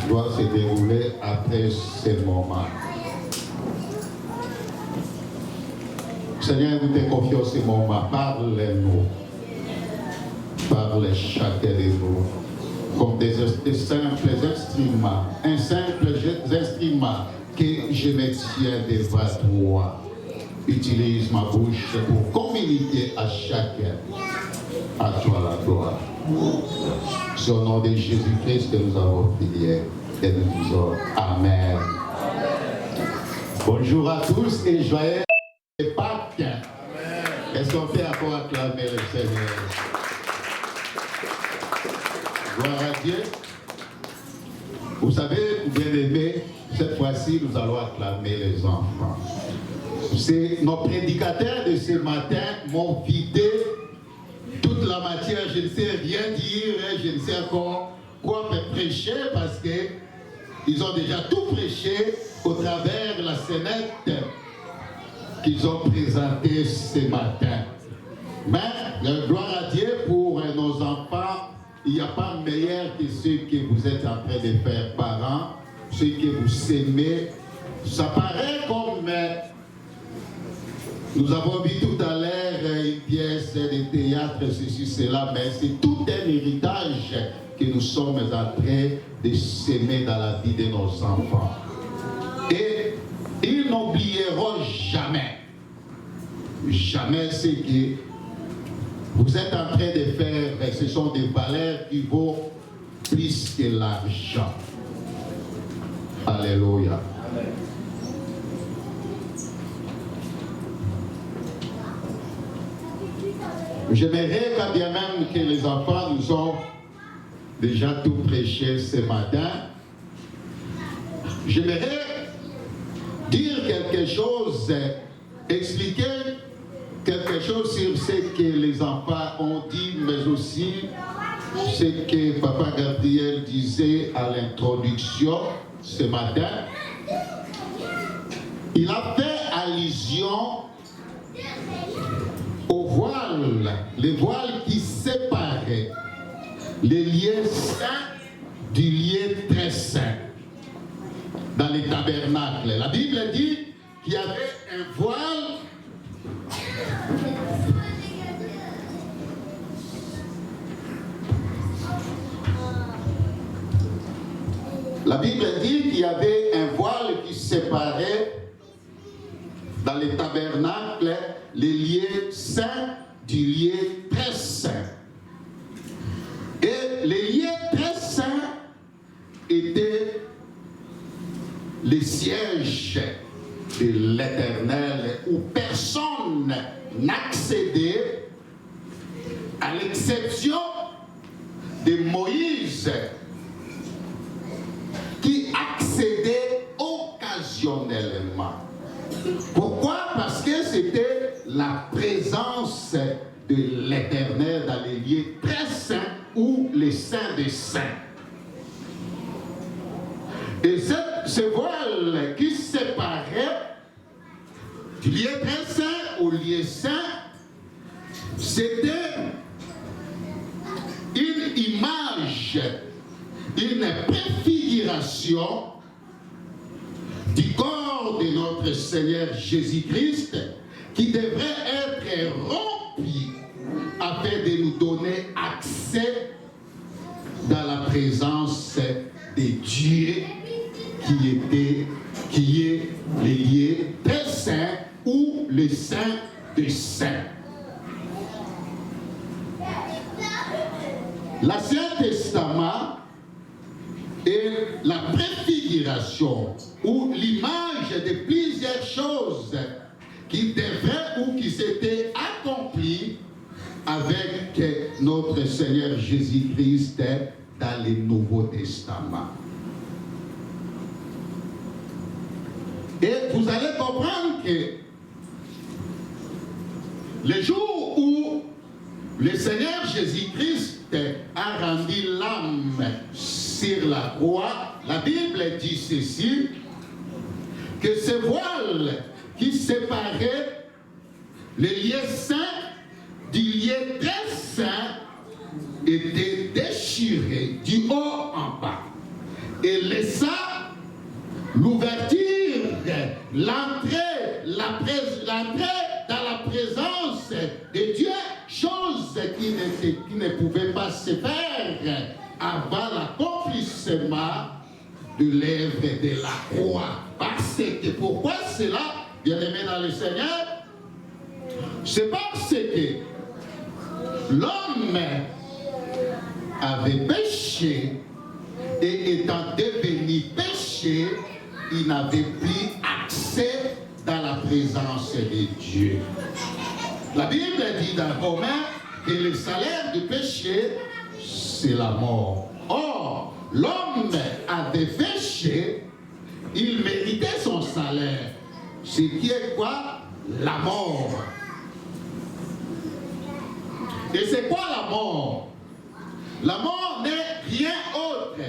doit se dérouler après ce moment. Seigneur, nous te confions ce moment. Parle-nous. Parle chacun de nous. Comme des simples instruments. Un simple instrument que je me tiens devant toi. Utilise ma bouche pour communiquer à chacun. À toi la gloire. C'est au nom de Jésus-Christ que nous avons prié. Et nous disons Amen. Bonjour à tous et joyeux Pâques. Est-ce qu'on peut encore acclamer le Seigneur? Gloire à Dieu. Vous savez, bien-aimés, cette fois-ci, nous allons acclamer les enfants. C'est nos prédicateurs de ce matin m'ont vidé toute la matière. Je ne sais rien dire, je ne sais encore quoi prêcher parce qu'ils ont déjà tout prêché au travers de la scénette qu'ils ont présentée ce matin. Mais, gloire à Dieu pour nos enfants, il n'y a pas meilleur que ce que vous êtes en train de faire, parents, ce que vous aimez. Ça paraît comme... nous avons vu tout à l'heure une pièce de théâtre, ceci, cela, mais c'est tout un héritage que nous sommes en train de s'aimer dans la vie de nos enfants. Et ils n'oublieront jamais ce que vous êtes en train de faire. Ce sont des valeurs qui vaut plus que l'argent. Alléluia. Amen. J'aimerais quand bien même que les enfants nous ont déjà tout prêché ce matin. J'aimerais dire quelque chose, expliquer quelque chose sur ce que les enfants ont dit, mais aussi ce que Papa Gabriel disait à l'introduction ce matin. Il a fait allusion au voile, les voiles qui séparaient les lieux saints du lieu très saint dans les tabernacles. La Bible dit qu'il y avait un voile La Bible dit qu'il y avait un voile qui séparait dans les tabernacles les lieux saints du lieu très saint. Et les lieux très saints étaient les sièges de l'Éternel où personne n'accédait à l'exception de Moïse qui accédait occasionnellement. Pourquoi? Parce que c'était la présence de l'Éternel dans les lieux très saints ou les saints des saints. Et ce voile qui séparait du lieu très saint au lieu saint, c'était une image, une préfiguration du corps de notre Seigneur Jésus-Christ qui devrait être rempli afin de nous donner accès dans la présence de Dieu qui est les lieux très saints ou les saints des saints. L'Ancien Testament est la préfiguration ou l'image de plusieurs choses qui devraient ou qui s'étaient accomplies avec notre Seigneur Jésus-Christ dans le Nouveau Testament. Et vous allez comprendre que le jour où le Seigneur Jésus-Christ a rendu l'âme sur la croix, la Bible dit ceci, que ce voile qui séparait le lieu saint du lieu très saint était déchiré du haut en bas. Et et laissa l'ouverture, l'entrée dans la présence de Dieu, chose qui ne pouvait pas se faire avant l'accomplissement de l'œuvre de la croix. Parce que, pourquoi cela, bien-aimé dans le Seigneur? C'est parce que l'homme avait péché et étant devenu péché, il n'avait plus accès dans la présence de Dieu. La Bible dit dans Romains que le salaire du péché, c'est la mort. Or, l'homme avait péché, il méritait son salaire. Ce qui est quoi? La mort. Et c'est quoi la mort? La mort n'est rien autre.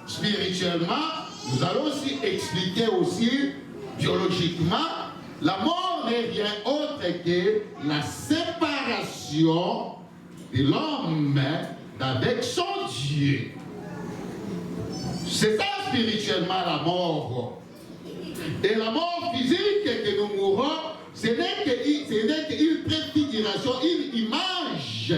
Spirituellement, nous allons aussi expliquer aussi biologiquement, la mort n'est rien autre que la séparation de l'homme avec son Dieu. C'est ça spirituellement la mort. Et la mort physique que nous mourons, ce n'est qu'une préfiguration, une image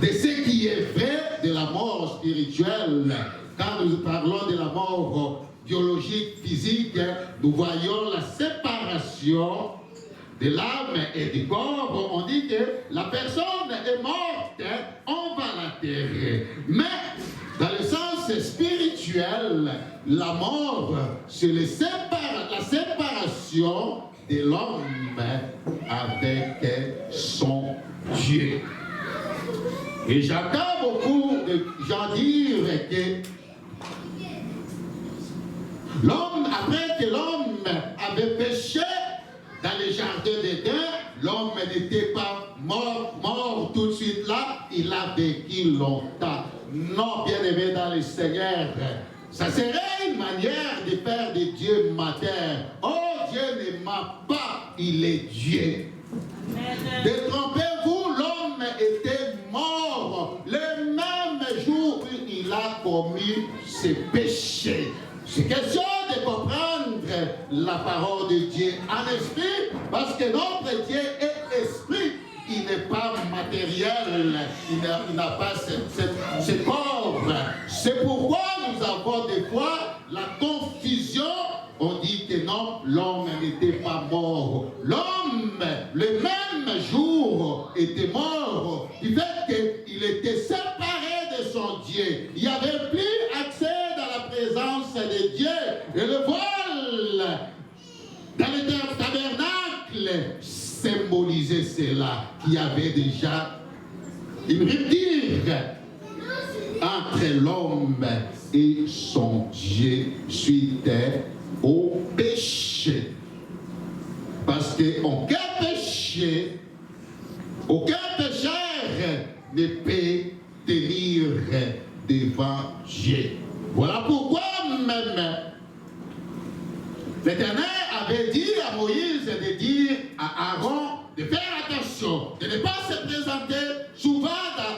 de ce qui est vrai de la mort spirituelle. Quand nous parlons de la mort biologique, physique, nous voyons la séparation de l'âme et du corps. On dit que la personne est morte, on va l'enterrer. Mais dans le sens spirituel, la mort, c'est la séparation de l'homme avec son Dieu. Et j'entends beaucoup de gens dire que l'homme, après que l'homme avait péché dans le jardin d'Éden, l'homme n'était pas mort tout de suite là, il a vécu longtemps. Non, bien-aimé dans le Seigneur, ça serait une manière de faire de Dieu menteur. Oh, Dieu ne ment pas, il est Dieu. Détrompez-vous, l'homme était mort le même jour où il a commis ses péchés. C'est question de comprendre la parole de Dieu en esprit, parce que notre Dieu est esprit. Il n'est pas matériel, il n'a pas ce corps. C'est pourquoi nous avons des fois la confusion. On dit que non, l'homme n'était pas mort. L'homme, le même jour, était mort. Du fait qu'il était séparé de son Dieu. Il n'y avait plus accès dans la présence de Dieu. Et le voile dans le tabernacle symbolisait cela, qui avait déjà une rupture entre l'homme et son Dieu suite au péché. Parce qu'aucun péché, aucun pécheur ne peut tenir devant Dieu. Voilà pourquoi même l'Éternel avait dit à Moïse de dire à Aaron de faire attention, de ne pas se présenter souvent dans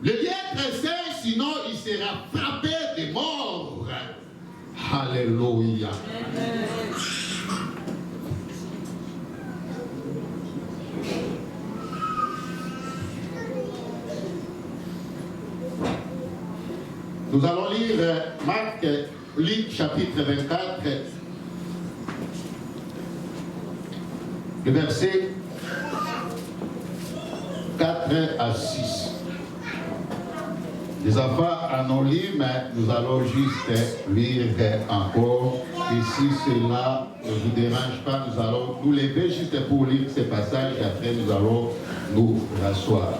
le lieu très saint, sinon il sera frappé de mort. Alléluia. Nous allons lire Luc chapitre 24, le verset 4 à 6. Les enfants en ont lu, mais nous allons juste lire encore. Et si cela ne vous dérange pas, nous allons nous lever juste pour lire ces passages et après nous allons nous rasseoir.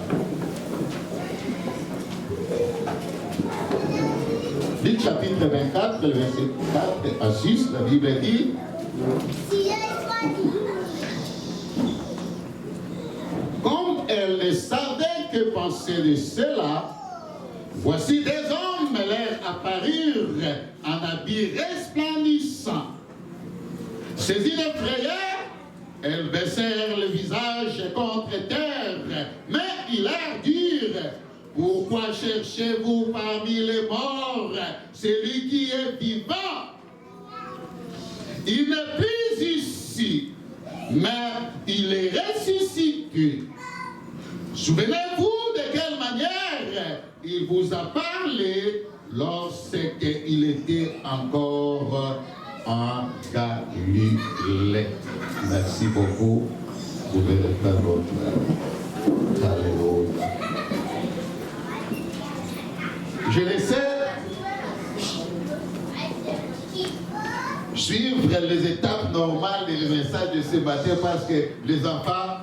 Luc chapitre 24, le verset 4 à 6, la Bible dit: comme elle ne savait que penser de cela, voici des hommes leur apparurent en habits resplendissants. Saisies de frayeur, elles baissèrent le visage contre terre, mais ils leur dirent: pourquoi cherchez-vous parmi les morts celui qui est vivant. Il n'est plus ici, mais il est ressuscité. Souvenez-vous de quelle manière il vous a parlé lorsqu'il était encore en Galilée. Merci beaucoup. Vous pouvez reprendre votre... Alléluia. Je laissais suivre les étapes normales du message de ce matin parce que les enfants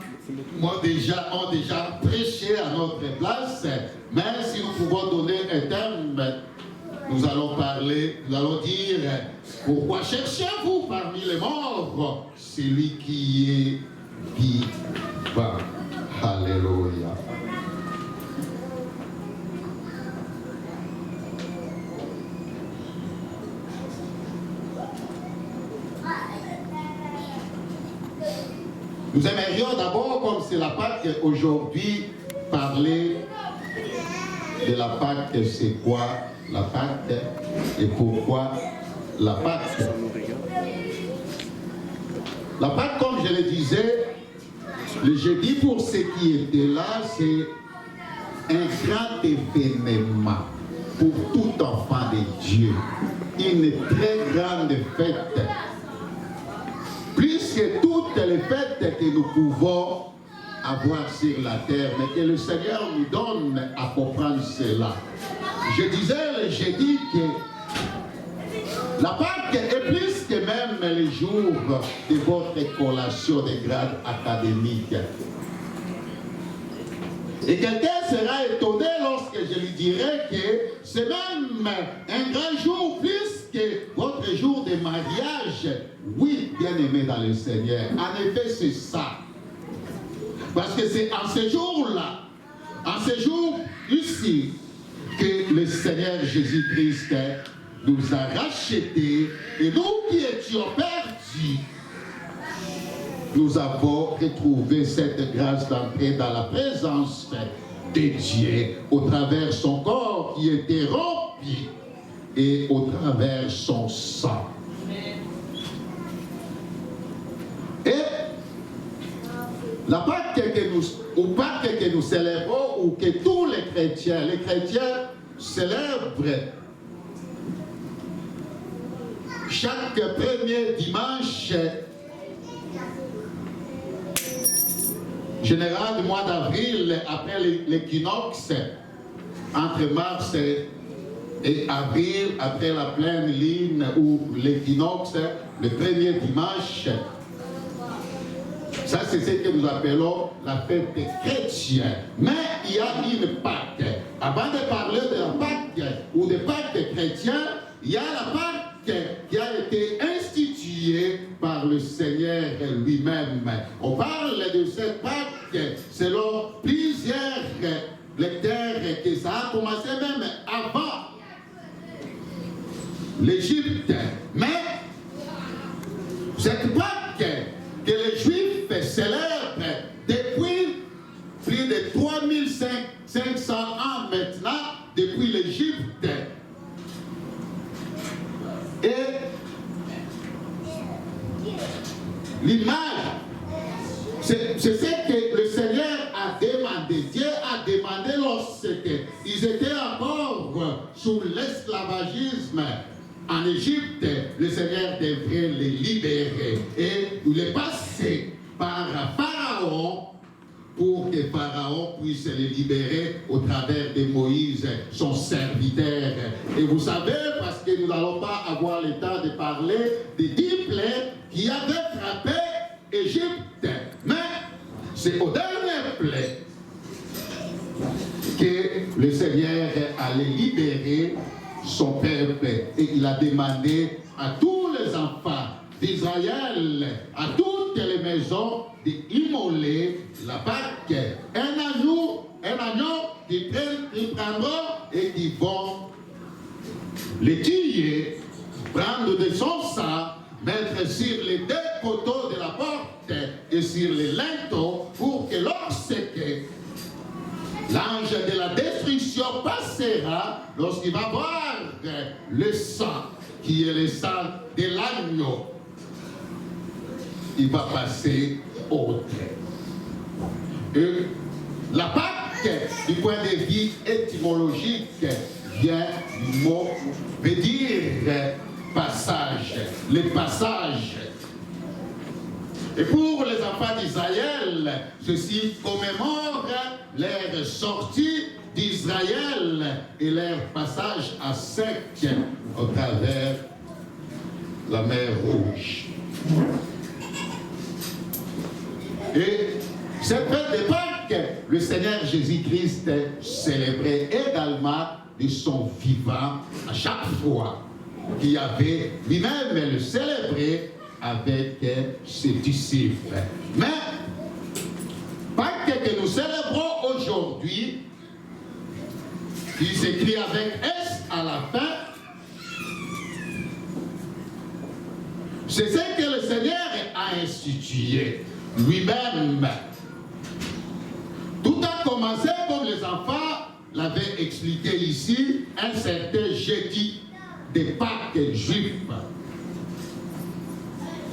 ont déjà prêché à notre place. Mais si nous pouvons donner un thème, nous allons dire pourquoi cherchez-vous parmi les morts celui qui est vivant. Alléluia. Nous aimerions d'abord, comme c'est la Pâque aujourd'hui, parler de la Pâque. C'est quoi la Pâque et pourquoi la Pâque? La Pâque, comme je le disais, le jeudi pour ceux qui étaient là, c'est un grand événement pour tout enfant de Dieu. Une très grande fête. Plus que toutes les fêtes que nous pouvons avoir sur la terre, mais que le Seigneur nous donne à comprendre cela. Je disais le jeudi que la Pâque est plus que même les jours de votre collation de grade académique. Et quelqu'un sera étonné lorsque je lui dirai que c'est même un grand jour plus que votre jour de mariage. Oui, bien-aimé dans le Seigneur. En effet, c'est ça. Parce que c'est en ce jour-là, en ce jour ici, que le Seigneur Jésus-Christ nous a rachetés et nous qui étions perdus, nous avons retrouvé cette grâce d'entrer dans la présence de Dieu au travers son corps qui était rempli et au travers son sang. Et la Pâque que nous célébrons ou que tous les chrétiens célèbrent chaque premier dimanche général du mois d'avril, après l'équinoxe, entre mars et avril, après la pleine lune ou l'équinoxe, le premier dimanche. Ça, c'est ce que nous appelons la fête des chrétiens. Mais il y a une Pâque. Avant de parler de la Pâque ou de Pâque des chrétiens, il y a la Pâque qui a été instituée par le Seigneur lui-même. On parle de cette Pâque selon plusieurs lecteurs que ça a commencé même avant l'Égypte. Mais cette Pâque que les Juifs célèbrent depuis plus de 3500 ans maintenant, depuis l'Égypte. Et l'image, c'est ce que le Seigneur a demandé. Dieu a demandé lorsqu'ils étaient encore sous l'esclavagisme en Égypte, le Seigneur devrait les libérer. Et il est passé par Pharaon pour que Pharaon puisse les libérer au travers de Moïse, son serviteur. Et vous savez, parce que nous n'allons pas avoir le temps de parler des 10 plaies qui avaient frappé l'Égypte. Mais c'est au dernier plaie que le Seigneur allait libérer son peuple. Et il a demandé à tous les enfants d'Israël, à toutes les maisons, d'immoler la Pâque. Un agneau qu'ils prendront et qui vont les tuer, prendre de son sang, mettre sur les 2 poteaux de la porte et sur les linteaux pour que lorsque l'ange de la destruction passera lorsqu'il va voir le sang, qui est le sang de l'agneau. Il va passer autre. Et la Pâque, du point de vue étymologique, vient du mot, veut dire passage, le passage. Et pour les enfants d'Israël, ceci commémore leur sortie d'Israël et leur passage à sec au travers la mer Rouge. Et cette fête de Pâques, le Seigneur Jésus-Christ célébrait également de son vivant à chaque fois qu'il avait lui-même le célébré avec ses disciples. Mais Pâques que nous célébrons aujourd'hui, qui s'écrit avec S à la fin, c'est ce que le Seigneur a institué lui-même. Tout a commencé, comme les enfants l'avaient expliqué ici, un certain jeudi de Pâques juifs.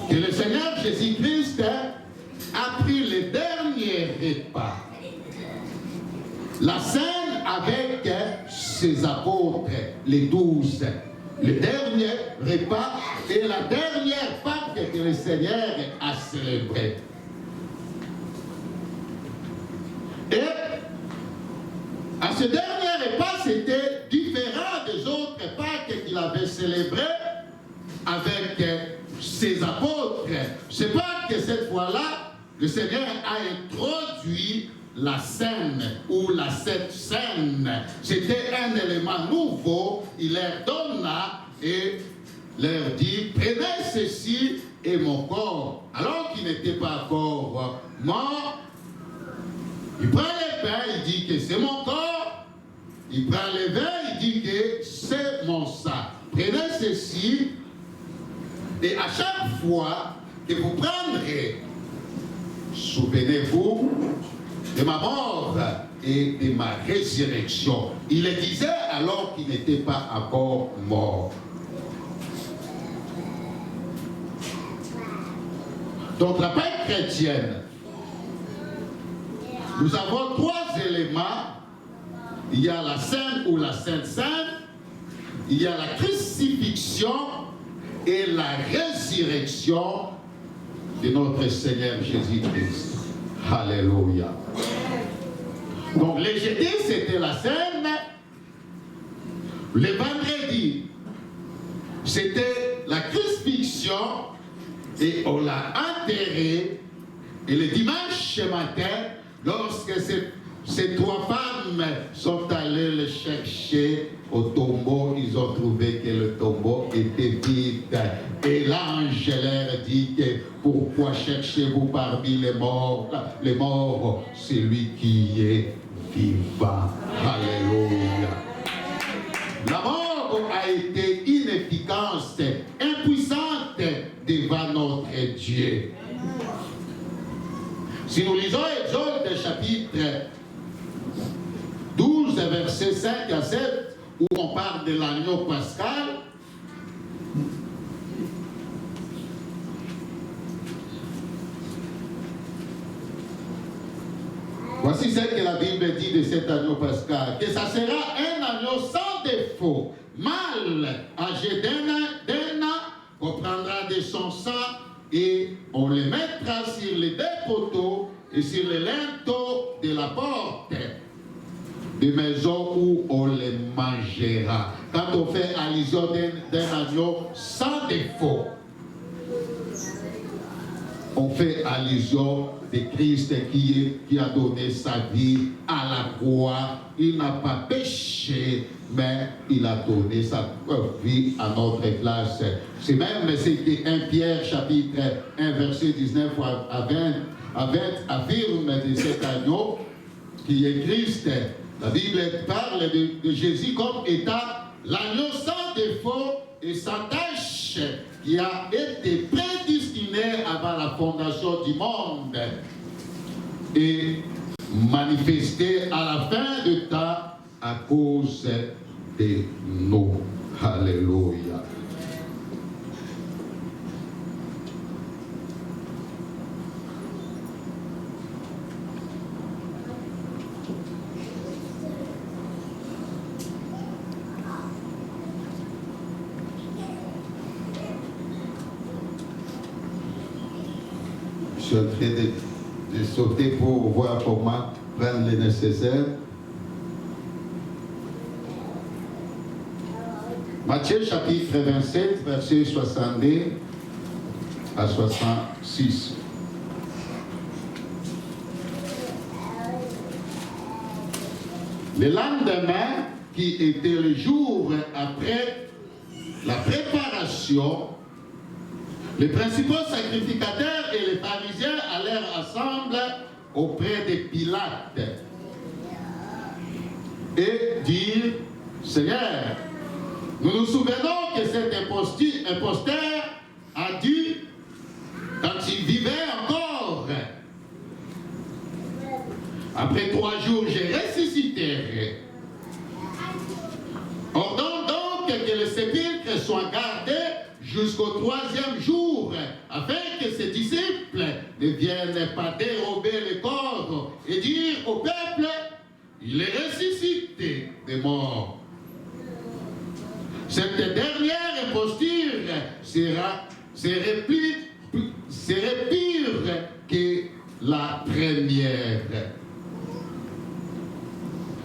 Que le Seigneur Jésus-Christ a pris le dernier repas, la scène avec ses apôtres, les 12, le dernier repas et la dernière Pâque que le Seigneur a célébrée. Et à ce dernier repas, c'était différent des autres Pâques qu'il avait célébrées avec ses apôtres. C'est pas que cette fois-là, le Seigneur a introduit la scène ou la Sainte Seine. C'était un élément nouveau. Il leur donna et leur dit, prenez ceci et mon corps. Alors qu'il n'était pas encore mort, il prend le pain, il dit que c'est mon corps. Il prend le vin, il dit que c'est mon sang. Prenez ceci. Et à chaque fois que vous prendrez, souvenez-vous de ma mort et de ma résurrection. Il le disait alors qu'il n'était pas encore mort. Donc la Pâque chrétienne, nous avons trois éléments. Il y a la Sainte ou la Sainte Sainte, il y a la crucifixion et la résurrection de notre Seigneur Jésus-Christ. Alléluia. Donc le jeudi, c'était la scène. Le vendredi, c'était la crucifixion et on l'a enterré. Et le dimanche matin, lorsque ces trois femmes sont allées le chercher au tombeau, ils ont trouvé que le tombeau était vide. Et l'ange leur dit que pourquoi cherchez-vous parmi les morts? Les morts, c'est lui qui est vivant. Alléluia. La mort a été inefficace, impuissante devant notre Dieu. Si nous lisons Exode chapitre 12, versets 5 à 7, où on parle de l'agneau pascal, voici ce que la Bible dit de cet agneau pascal, que ça sera un agneau sans défaut, mâle, âgé d'un an, on prendra de son sang et on le mettra sur les deux poteaux et sur les linteaux de la porte des maisons où on les mangera. Quand on fait allusion d'un agneau sans défaut, on fait allusion de Christ qui a donné sa vie à la croix. Il n'a pas péché, mais il a donné sa vie à notre place. C'est même ce que 1 Pierre chapitre 1 verset 19 à 20 affirme de cet agneau qui est Christ. La Bible parle de Jésus comme étant l'agneau sans défaut et sans tache qui a été prédestiné avant la fondation du monde. Et manifester à la fin du temps à cause de nous. Alléluia. Je suis en train de sauter pour voir comment prendre le nécessaire. Matthieu chapitre 27, versets 62 à 66. Le lendemain, qui était le jour après la préparation, les principaux sacrificateurs et les pharisiens allèrent ensemble auprès de Pilate et dirent: Seigneur, nous nous souvenons que cet imposteur a dit, quand il vivait encore, après 3 jours, je ressusciterai. Ordonne donc que le sépulcre soit gardé jusqu'au 3e jour, afin que ses disciples ne viennent pas dérober le corps et dire au peuple: il est ressuscité des morts. Cette dernière imposture serait pire que la première.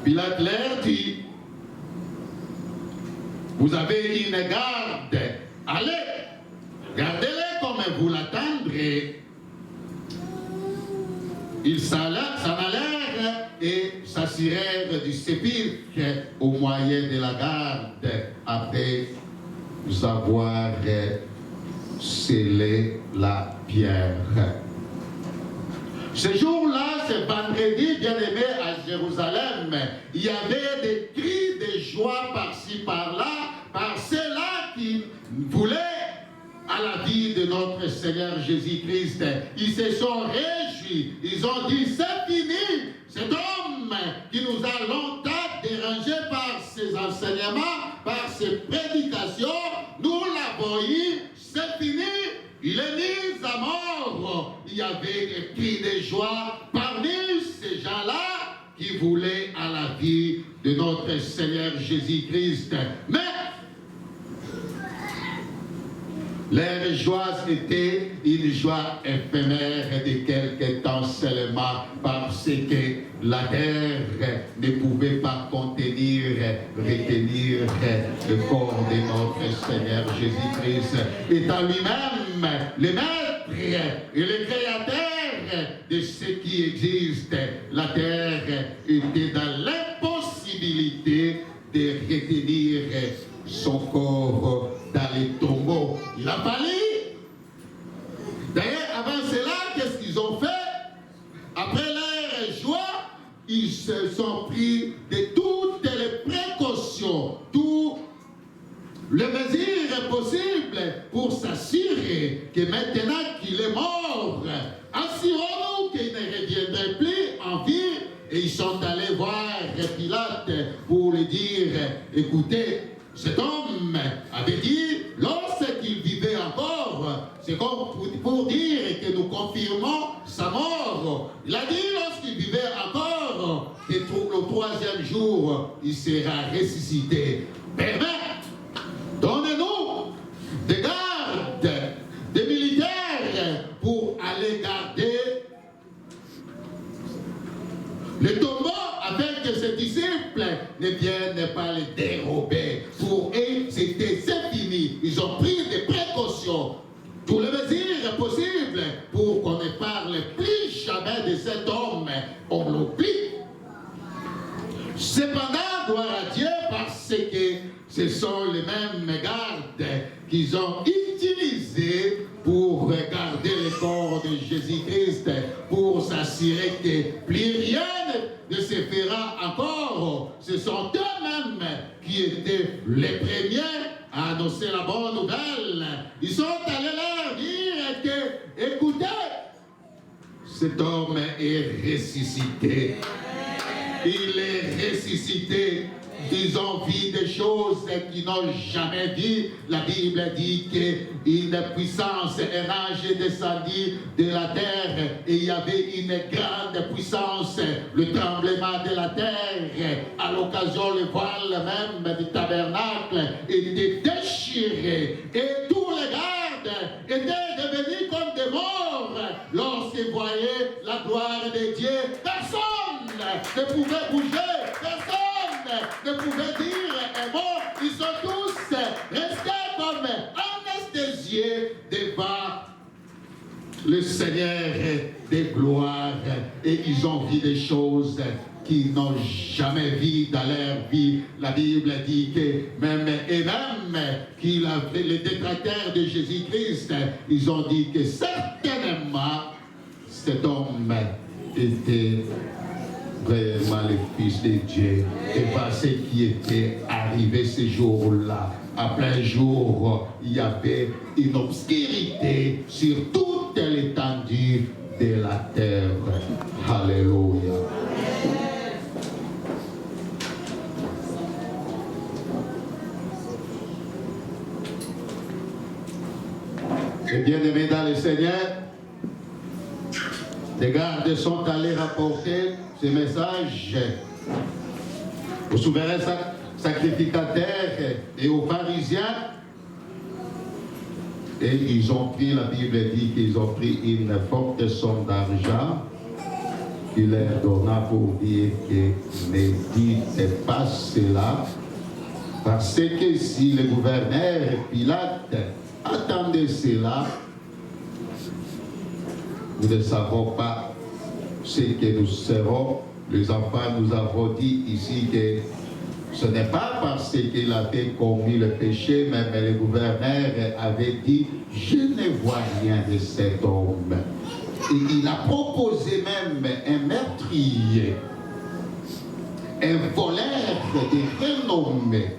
Pilate leur dit: vous avez une garde, allez, gardez-les comme vous l'attendrez. Ils s'en allèrent et s'assurèrent du sépulcre au moyen de la garde, après avoir scellé la pierre. Ce jour-là, ce vendredi, bien-aimé, à Jérusalem, il y avait des cris de joie par-ci, par-là, par ceux-là qui voulaient à la vie de notre Seigneur Jésus-Christ. Ils se sont réjouis. Ils ont dit: c'est fini. Cet homme qui nous a longtemps dérangés par ses enseignements, par ses prédications, nous l'avons eu, c'est fini. Il est mis à mort. Il y avait des cris de joie parmi ces gens-là qui voulaient à la vie de notre Seigneur Jésus-Christ. Mais leur joie était une joie éphémère de quelque temps seulement, parce que la terre ne pouvait pas retenir le corps de notre Seigneur Jésus-Christ. Étant lui-même le maître et le créateur de ce qui existe, la terre était dans l'impossibilité de retenir son corps dans les tombeaux. Il a fallu. D'ailleurs, avant cela, qu'est-ce qu'ils ont fait? Après leur joie, ils se sont pris de toutes les précautions, toutes les mesures possibles pour s'assurer que maintenant qu'il est mort, assurons-nous qu'il ne reviendrait plus en vie. Et ils sont allés voir Pilate pour lui dire: écoutez, cet homme avait dit, lorsqu'il vivait encore, c'est comme pour dire que nous confirmons sa mort. Il a dit, lorsqu'il vivait encore, que le 3e jour, il sera ressuscité. Permet, donnez-nous des gardes, des militaires pour aller garder les tombeaux, afin que ses disciples ne viennent pas les dérober. Pour eux, c'est fini. Ils ont pris des précautions, tous les mesures possibles, pour qu'on ne parle plus jamais de cet homme. On l'oublie. Cependant, gloire à Dieu, parce que ce sont les mêmes gardes qu'ils ont utilisés pour garder le corps de Jésus-Christ, pour s'assurer que plus rien ne se fera encore. Ce sont eux-mêmes qui étaient les premiers à annoncer la bonne nouvelle. Ils sont allés leur dire que, écoutez, cet homme est ressuscité. Il est ressuscité. Ils ont vu des choses qu'ils n'ont jamais vues. La Bible dit qu'une puissance, un ange est descendu de la terre et il y avait une grande puissance, le tremblement de la terre. À l'occasion, le voile même du tabernacle était déchiré et tous les gardes étaient devenus comme des morts lorsqu'ils voyaient la gloire de Dieu. Personne ne pouvait bouger, personne ne pouvait dire un mot. Ils sont tous restés comme anesthésiés devant le Seigneur des gloires et ils ont vu des choses qu'ils n'ont jamais vues dans leur vie. La Bible dit que même les détracteurs de Jésus-Christ, ils ont dit que certainement cet homme était vraiment le Fils de Dieu. Et parce qu'il était arrivé ce jour-là, à plein jour, il y avait une obscurité sur toute l'étendue de la terre. Alléluia. Et bien aimés dans le Seigneur, les gardes sont allés rapporter ce message au souverain sacrificateur et aux pharisiens. Et ils ont pris, la Bible dit qu'ils ont pris une forte somme d'argent qu'il leur donna pour dire que ne dites pas cela, parce que si le gouverneur Pilate attendait cela, nous ne savons pas ce que nous serons. Les enfants, nous avons dit ici que ce n'est pas parce qu'il avait commis le péché, même le gouverneur avait dit « Je ne vois rien de cet homme ». Et il a proposé même un meurtrier, un voleur de renommée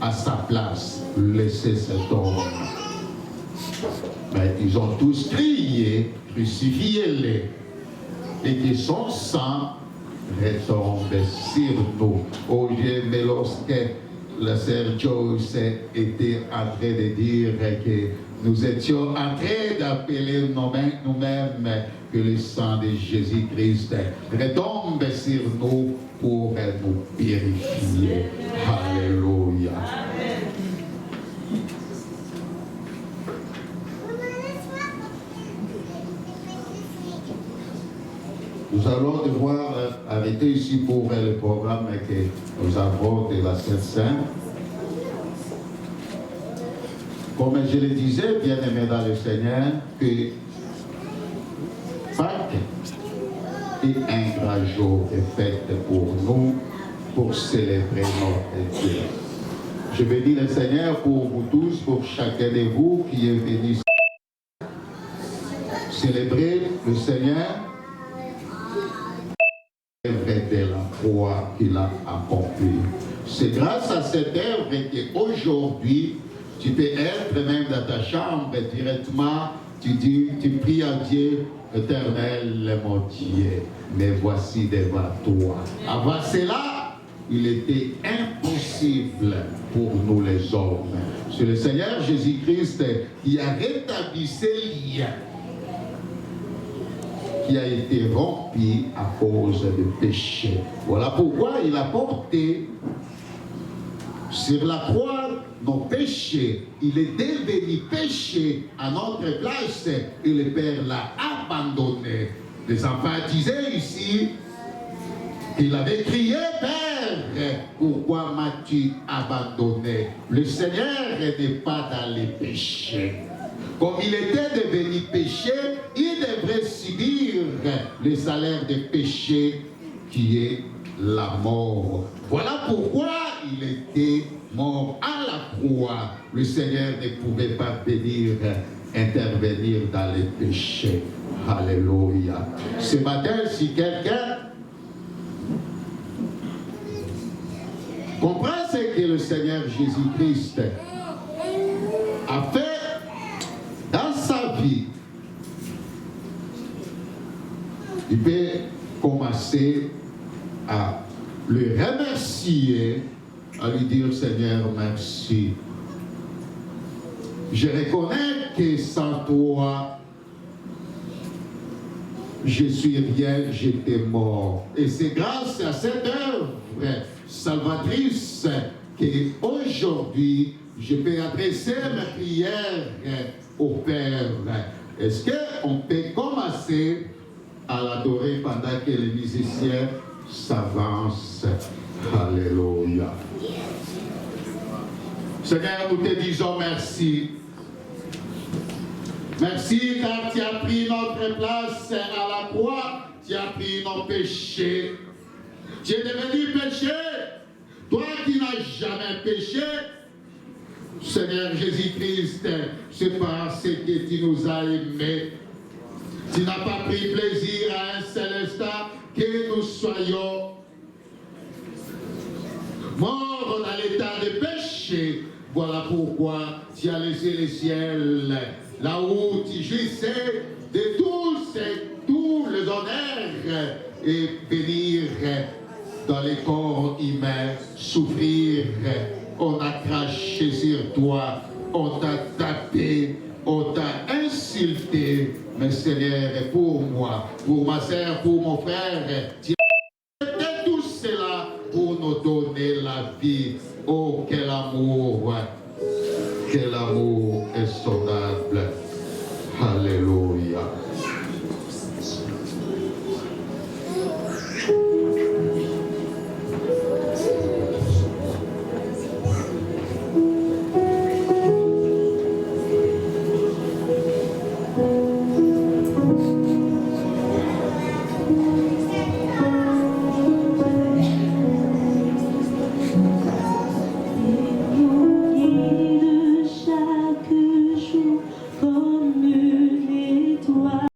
à sa place, laisser cet homme. Mais ils ont tous crié, crucifiez-le, et que son sang retombe sur nous. Aujourd'hui, mais lorsque la sœur Joyce était en train de dire que nous étions en train d'appeler nous-mêmes que le sang de Jésus-Christ retombe sur nous pour nous purifier. Alléluia. Nous allons devoir arrêter ici pour le programme que nous avons de la Sainte-Sainte. Comme je le disais, bien aimé dans le Seigneur, que Pâques est un grand jour de fête pour nous, pour célébrer notre Dieu. Je bénis le Seigneur pour vous tous, pour chacun de vous qui est venu célébrer le Seigneur de la croix qu'il a accomplie. C'est grâce à cette œuvre qu'aujourd'hui, tu peux être même dans ta chambre directement, tu pries à Dieu, Éternel mon Dieu, me voici devant toi. Avant cela, il était impossible pour nous les hommes. C'est le Seigneur Jésus-Christ qui a rétabli ces liens qui a été rompu à cause du péché. Voilà pourquoi il a porté sur la croix nos péchés. Il est devenu péché à notre place et le Père l'a abandonné. Les enfants disaient ici qu'il avait crié, Père, pourquoi m'as-tu abandonné? Le Seigneur n'est pas dans les péchés. Comme il était devenu péché, il devrait subir le salaire du péché qui est la mort. Voilà pourquoi il était mort à la croix. Le Seigneur ne pouvait pas venir intervenir dans les péchés. Alléluia. Ce matin, si quelqu'un comprend ce que le Seigneur Jésus-Christ a fait dans sa vie, il peut commencer à le remercier, à lui dire Seigneur, merci. Je reconnais que sans toi, je suis rien, j'étais mort. Et c'est grâce à cette œuvre salvatrice qu'aujourd'hui, je peux adresser mes prières au Père. Est-ce qu'on peut commencer à l'adorer pendant que les musiciens s'avancent? Alléluia. Seigneur, nous te disons merci. Merci car tu as pris notre place à la croix, tu as pris nos péchés. Tu es devenu péché. Toi qui n'as jamais péché, Seigneur Jésus-Christ, c'est parce que tu nous as aimés. Tu n'as pas pris plaisir à un seul instant que nous soyons morts dans l'état de péché. Voilà pourquoi tu as laissé le ciel, là où tu jouissais de tous les honneurs, et venir dans les corps humains, souffrir. On a craché sur toi, on t'a tapé, on t'a insulté. Mais Seigneur, pour moi, pour ma soeur, pour mon frère, tu as fait tout cela pour nous donner la vie. Oh, quel amour et son